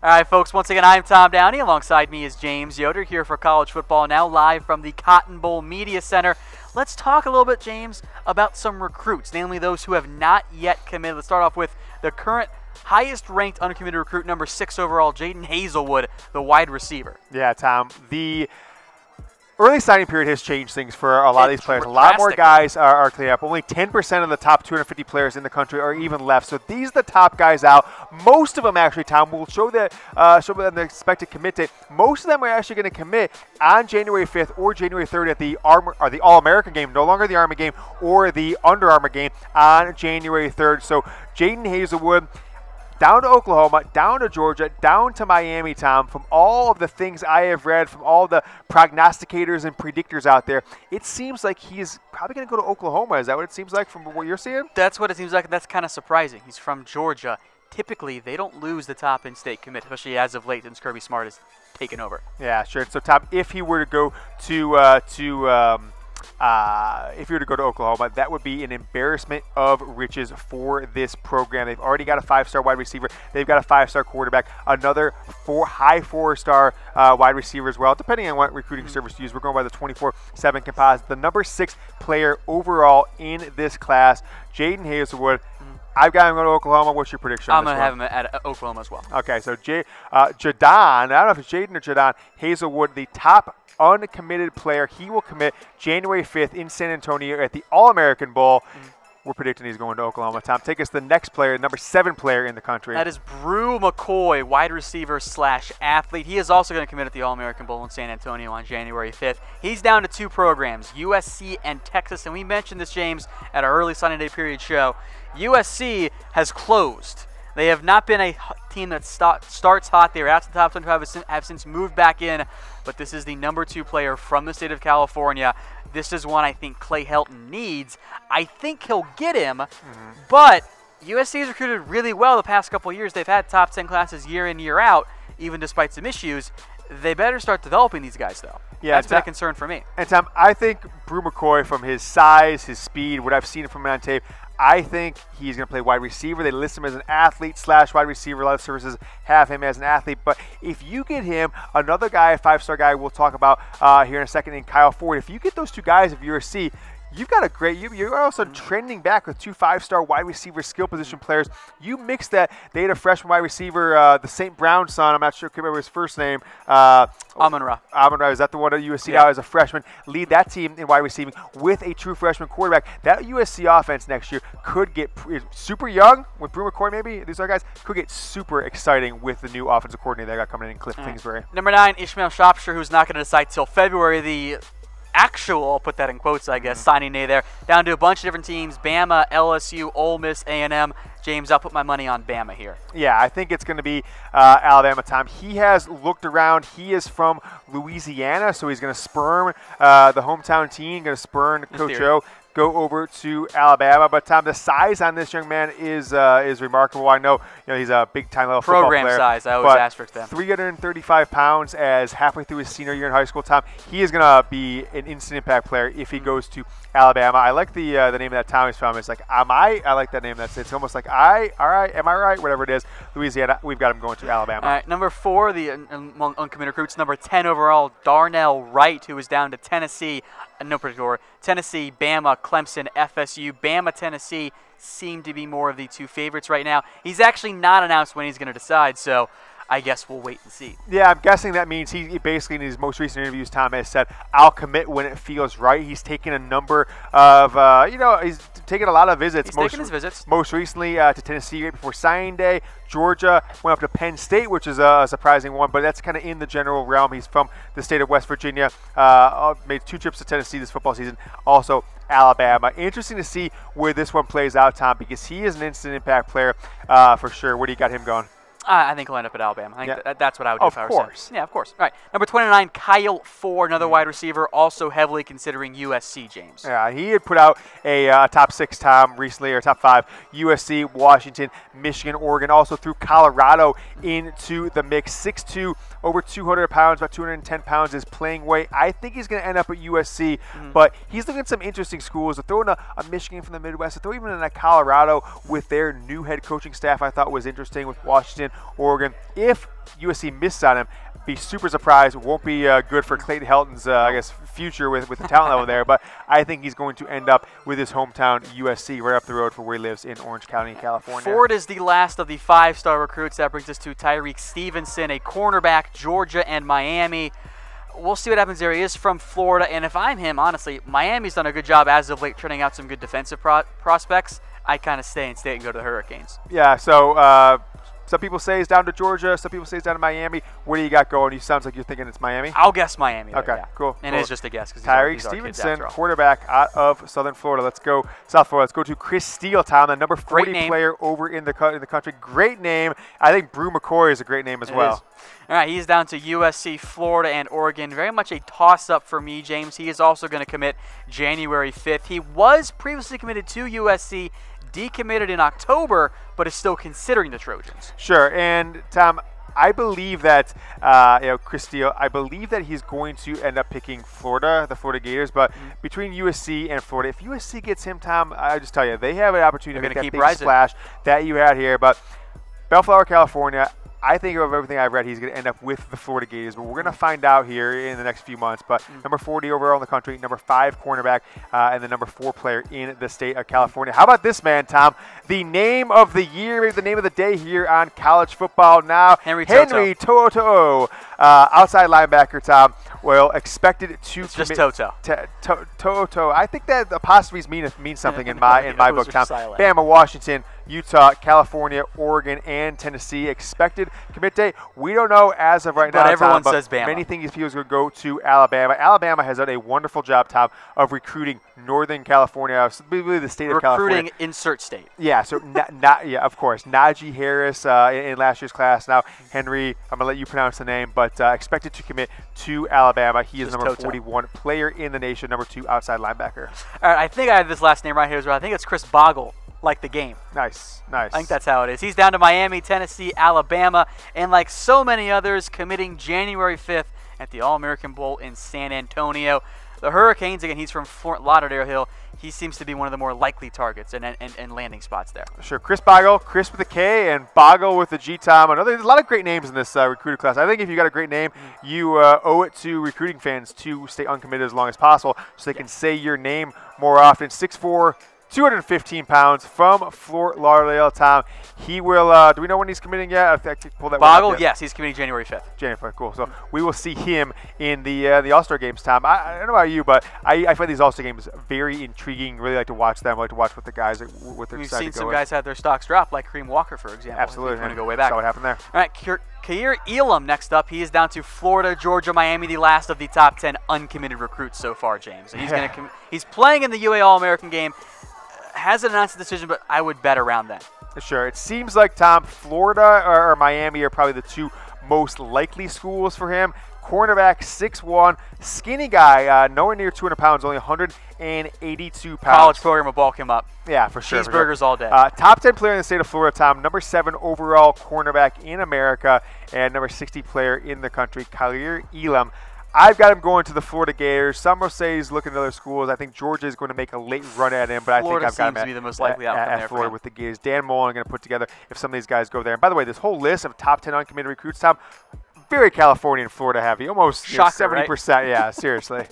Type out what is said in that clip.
All right, folks, once again, I'm Tom Downey. Alongside me is James Yoder here for College Football Now, live from the Cotton Bowl Media Center. Let's talk a little bit, James, about some recruits, namely those who have not yet committed. Let's start off with the current highest-ranked uncommitted recruit, number 6 overall, Jaden Hazelwood, the wide receiver. Yeah, Tom. The early signing period has changed things for a lot of these players. A lot more guys are cleaning up. Only 10% of the top 250 players in the country are even left. So these are the top guys out. Most of them actually, Tom, will show them the expected commit date. Most of them are actually going to commit on January 5th or January 3rd at the All-American game, no longer the Army game or the Under Armour game on January 3rd. So Jaden Hazelwood, down to Oklahoma, down to Georgia, down to Miami, Tom. From all of the things I have read, from all the prognosticators and predictors out there, it seems like he's probably going to go to Oklahoma. Is that what it seems like from what you're seeing? That's what it seems like, and that's kind of surprising. He's from Georgia. Typically, they don't lose the top in-state commit, especially as of late since Kirby Smart has taken over. Yeah, sure. So, Tom, if he were to go to Oklahoma, that would be an embarrassment of riches for this program. They've already got a 5-star wide receiver. They've got a 5-star quarterback, another high 4-star wide receiver as well, depending on what recruiting service you use. We're going by the 24/7 composite. The number 6 player overall in this class, Jaden Hazelwood. I've got him going to Oklahoma. What's your prediction? I'm going to have him at Oklahoma as well. Okay, so Jadon, I don't know if it's Jaden or Jadon Haselwood, the top uncommitted player. He will commit January 5th in San Antonio at the All-American Bowl. We're predicting he's going to Oklahoma. Tom, take us to the next player, number 7 player in the country. That is Bru McCoy, wide receiver / athlete. He is also going to commit at the All-American Bowl in San Antonio on January 5th. He's down to 2 programs, USC and Texas. And we mentioned this, James, at our early Sunday Day Period show. USC has closed. They have not been a team that starts hot. They were out to the top 25, have since moved back in. But this is the number 2 player from the state of California. This is one I think Clay Helton needs. I think he'll get him, but USC has recruited really well the past couple of years. They've had top 10 classes year in, year out, even despite some issues. They better start developing these guys, though. Yeah, that's been a concern for me. And, Tom, I think Bru McCoy, from his size, his speed, what I've seen from him on tape, I think he's going to play wide receiver. They list him as an athlete / wide receiver. A lot of services have him as an athlete. But if you get him, another guy, a 5-star guy we'll talk about here in a second, in Kyle Ford, if you get those 2 guys of USC, you've got a great – you're also trending back with 2 5-star wide receiver skill position players. You mix that. They had a freshman wide receiver, the St. Brown son. I'm not sure. I can't remember his first name. Amon-Ra. Amon-Ra. Is that the one at USC now as a freshman? Lead that team in wide receiving with a true freshman quarterback. That USC offense next year could get super young with Bru McCoy maybe. These other guys could get super exciting with the new offensive coordinator they got coming in Cliff Kingsbury. Number 9, Ishmael Sopsher, who's not going to decide till February. The actual, I'll put that in quotes, I guess, signing day there. Down to a bunch of different teams, Bama, LSU, Ole Miss, A&M. James, I'll put my money on Bama here. Yeah, I think it's going to be Alabama, Tom. He has looked around. He is from Louisiana, so he's going to spurn the hometown team, going to spurn Coach O, go over to Alabama. But, Tom, the size on this young man is remarkable. I know he's a big-time level football player. Program size, I always asterisk them. 335 pounds as halfway through his senior year in high school, Tom. He is going to be an instant impact player if he goes to Alabama. I like the name of that town he's from. It's like, am I? I like that name. It's almost like all right, am I right? Whatever it is. Louisiana, we've got him going to Alabama. All right, number 4, the uncommitted recruits. Number 10 overall, Darnell Wright, who is down to Tennessee. No particular order. Tennessee, Bama, Clemson, FSU. Bama, Tennessee seem to be more of the 2 favorites right now. He's actually not announced when he's going to decide, so I guess we'll wait and see. Yeah, I'm guessing that means he basically in his most recent interviews, Tom has said, I'll commit when it feels right. He's taken a number of, he's taken a lot of visits. He's taken his visits. Most recently to Tennessee right before signing day. Georgia went up to Penn State, which is a surprising one, but that's kind of in the general realm. He's from the state of West Virginia. Made 2 trips to Tennessee this football season. Also Alabama. Interesting to see where this one plays out, Tom, because he is an instant impact player for sure. Where do you got him going? I think he'll end up at Alabama. I think that's what I would do if I were course. Yeah, of course. All right. Number 29, Kaiir Elam, another wide receiver, also heavily considering USC, James. Yeah, he had put out a top 6, Tom, recently, or top 5. USC, Washington, Michigan, Oregon, also threw Colorado into the mix. 6'2", over 200 pounds, about 210 pounds is playing weight. I think he's going to end up at USC, but he's looking at some interesting schools. They're throwing a Michigan from the Midwest. They're throwing even in a Colorado with their new head coaching staff I thought was interesting with Washington. Oregon. If USC misses on him, be super surprised. Won't be good for Clayton Helton's, I guess, future with the talent level there. But I think he's going to end up with his hometown USC right up the road for where he lives in Orange County, California. Ford is the last of the 5-star recruits. That brings us to Tyrique Stevenson, a cornerback, Georgia and Miami. We'll see what happens there. He is from Florida, and if I'm him, honestly, Miami's done a good job as of late turning out some good defensive prospects. I kind of stay in state and go to the Hurricanes. Yeah, so some people say he's down to Georgia. Some people say he's down to Miami. What do you got going? You sounds like you're thinking it's Miami. I'll guess Miami. There, okay, yeah. cool. And it's just a guess. Tyrique Stevenson, quarterback out of Southern Florida. Let's go South Florida. Let's go to Khris Steeltown, the number 40 player over in the country. Great name. I think Bru McCoy is a great name as well. All right, he's down to USC, Florida, and Oregon. Very much a toss-up for me, James. He is also going to commit January 5th. He was previously committed to USC, decommitted in October, but is still considering the Trojans. Sure, and Tom, I believe that Khris Steele, I believe that he's going to end up picking Florida, the Florida Gators. But between USC and Florida, if USC gets him, Tom, I just tell you, they have an opportunity to make that big splash that you had here. But Bellflower, California, I think of everything I've read, he's going to end up with the Florida Gators, but we're going to find out here in the next few months. But number 40 overall in the country, number 5 cornerback, and the number 4 player in the state of California. How about this man, Tom? The name of the year, maybe the name of the day here on college football now. Henry To'oTo'o, outside linebacker, Tom. Well, expected to it's just Toto. To'oTo'o. I think that apostrophes mean something in my book, Tom. Silent. Bama, Washington, Utah, California, Oregon, and Tennessee. Expected commit date, we don't know as of right now, but everyone Tom, says Bama. Many think these people are going to go to Alabama. Alabama has done a wonderful job, Tom, of recruiting Northern California, really the state of California. Recruiting insert state. Yeah, so yeah, of course. Najee Harris in last year's class. Now, Henry, I'm going to let you pronounce the name, but expected to commit to Alabama. He is number 41 player in the nation, number 2 outside linebacker. All right, I think I have this last name right here as well. I think it's Khris Bogle, like the game. Nice. I think that's how it is. He's down to Miami, Tennessee, Alabama, and like so many others, committing January 5th at the All-American Bowl in San Antonio. The Hurricanes, again, he's from Fort Lauderdale. He seems to be one of the more likely targets and landing spots there. Sure. Khris Bogle, Khris with a K, and Boggle with a G, Tom. There's a lot of great names in this recruiter class. I think if you got a great name, you owe it to recruiting fans to stay uncommitted as long as possible so they can say your name more often. 6'4", 215 pounds from Fort Lauderdale, Tom. He will, do we know when he's committing yet? I think pull that Boggle, yes, he's committing January 5th. January 5th, cool. So we will see him in the All-Star games, Tom. I don't know about you, but I find these All-Star games very intriguing. Really like to watch them. I like to watch what the guys, what they're We've deciding seen to go some with. guys have their stocks drop, like Kareem Walker, for example. Absolutely. Going to go way back. Saw what happened there. All right, Kaiir Elam next up. He is down to Florida, Georgia, Miami, the last of the top 10 uncommitted recruits so far, James. And he's he's playing in the UA All-American game. Hasn't announced a decision, but I would bet around that. Sure. It seems like, Tom, Florida or Miami are probably the 2 most likely schools for him. Cornerback, 6'1", skinny guy, nowhere near 200 pounds, only 182 pounds. College program will bulk him up. Yeah, for sure. Cheeseburgers all day. Top 10 player in the state of Florida, Tom. Number 7 overall cornerback in America, and number 60 player in the country, Kaiir Elam. I've got him going to the Florida Gators. Some will say he's looking at other schools. I think Georgia is going to make a late run at him, but Florida I think I've got him seems to be the most likely outcome there Florida with the Gators. Dan Mullen going to put together if some of these guys go there. And by the way, this whole list of top 10 uncommitted recruits, Tom, very California and Florida heavy. Almost Shocker, 70%. right? Yeah, seriously.